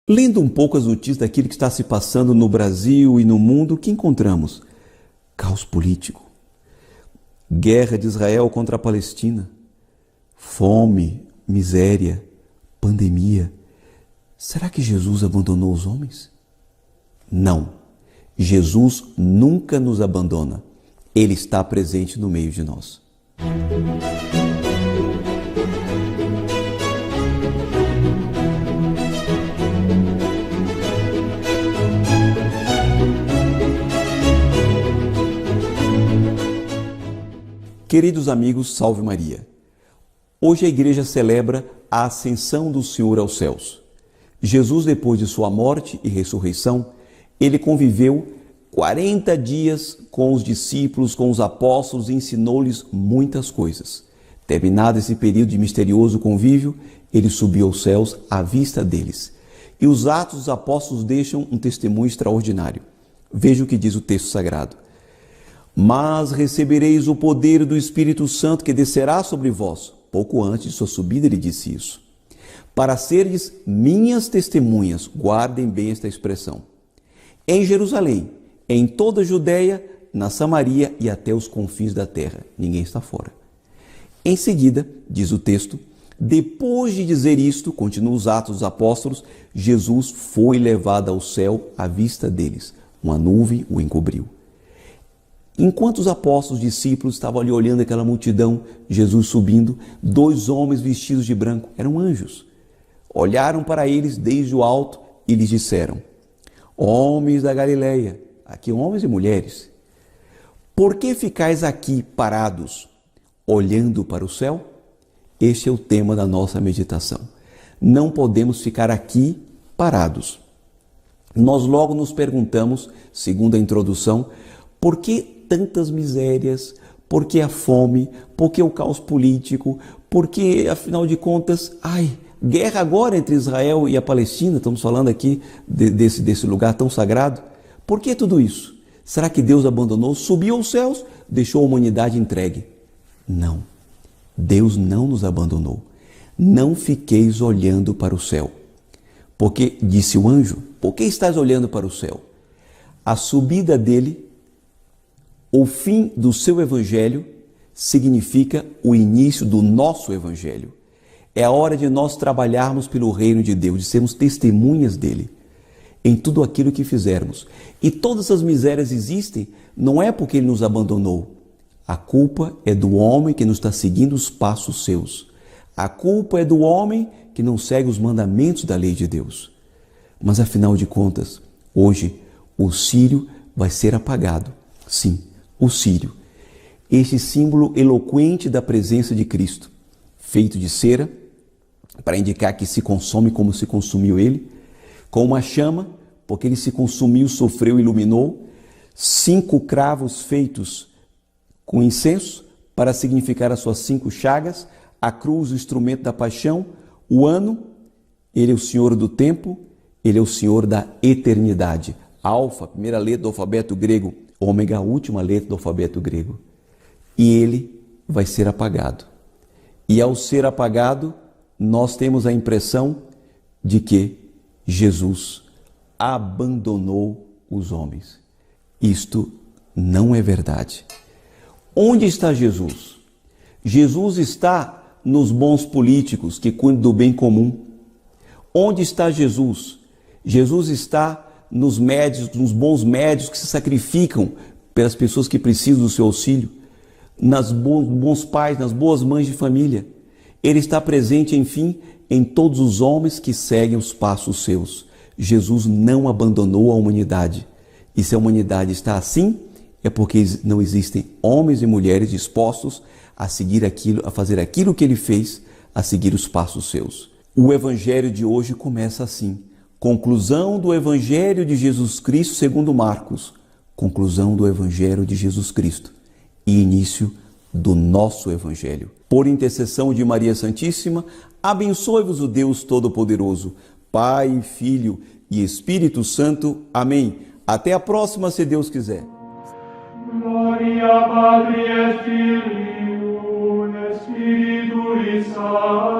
Lendo um pouco as notícias daquilo que está se passando no Brasil e no mundo, o que encontramos? Caos político, guerra de Israel contra a Palestina, fome, miséria, pandemia. Será que Jesus abandonou os homens? Não. Jesus nunca nos abandona. Ele está presente no meio de nós. Queridos amigos, salve Maria! Hoje a igreja celebra a ascensão do Senhor aos céus. Jesus, depois de sua morte e ressurreição, ele conviveu 40 dias com os discípulos, com os apóstolos e ensinou-lhes muitas coisas. Terminado esse período de misterioso convívio, ele subiu aos céus à vista deles. E os Atos dos Apóstolos deixam um testemunho extraordinário. Veja o que diz o texto sagrado. Mas recebereis o poder do Espírito Santo que descerá sobre vós. Pouco antes de sua subida ele disse isso. Para serdes minhas testemunhas, guardem bem esta expressão. Em Jerusalém, em toda a Judéia, na Samaria e até os confins da terra. Ninguém está fora. Em seguida, diz o texto, depois de dizer isto, continua os Atos dos Apóstolos, Jesus foi levado ao céu à vista deles. Uma nuvem o encobriu. Enquanto os apóstolos, discípulos, estavam ali olhando aquela multidão, Jesus subindo, 2 homens vestidos de branco, eram anjos. Olharam para eles desde o alto e lhes disseram, homens da Galileia, aqui homens e mulheres, por que ficais aqui parados, olhando para o céu? Este é o tema da nossa meditação. Não podemos ficar aqui parados. Nós logo nos perguntamos, segundo a introdução, por que tantas misérias, por que a fome, por que o caos político, por que, afinal de contas, guerra agora entre Israel e a Palestina, estamos falando aqui desse lugar tão sagrado. Por que tudo isso? Será que Deus abandonou, subiu aos céus, deixou a humanidade entregue? Não, Deus não nos abandonou. Não fiqueis olhando para o céu. Porque, disse o anjo, por que estás olhando para o céu? A subida dele, o fim do seu evangelho, significa o início do nosso evangelho. É a hora de nós trabalharmos pelo reino de Deus, de sermos testemunhas dele em tudo aquilo que fizermos. E todas as misérias existem, não é porque ele nos abandonou. A culpa é do homem que não está seguindo os passos seus. A culpa é do homem que não segue os mandamentos da lei de Deus. Mas afinal de contas, hoje o círio vai ser apagado. Sim, o círio. Este símbolo eloquente da presença de Cristo, feito de cera, para indicar que se consome como se consumiu ele, com uma chama, porque ele se consumiu, sofreu e iluminou, 5 cravos feitos com incenso, para significar as suas 5 chagas, a cruz, o instrumento da paixão, o ano, ele é o Senhor do tempo, ele é o Senhor da eternidade. Alfa, primeira letra do alfabeto grego, ômega, a última letra do alfabeto grego. E ele vai ser apagado. E ao ser apagado, nós temos a impressão de que Jesus abandonou os homens. Isto não é verdade. Onde está Jesus? Jesus está nos bons políticos que cuidam do bem comum. Onde está Jesus? Jesus está nos médicos, nos bons médicos que se sacrificam pelas pessoas que precisam do seu auxílio, nas bons pais, nas boas mães de família. Ele está presente, enfim, em todos os homens que seguem os passos seus. Jesus não abandonou a humanidade. E se a humanidade está assim, é porque não existem homens e mulheres dispostos a seguir aquilo, a fazer aquilo que ele fez, a seguir os passos seus. O evangelho de hoje começa assim. Conclusão do evangelho de Jesus Cristo segundo Marcos. Conclusão do evangelho de Jesus Cristo. E início do nosso evangelho. Por intercessão de Maria Santíssima, abençoe-vos o Deus Todo-Poderoso, Pai, Filho e Espírito Santo. Amém. Até a próxima, se Deus quiser. Gloria Patri et Filii et Spiritui Sancti.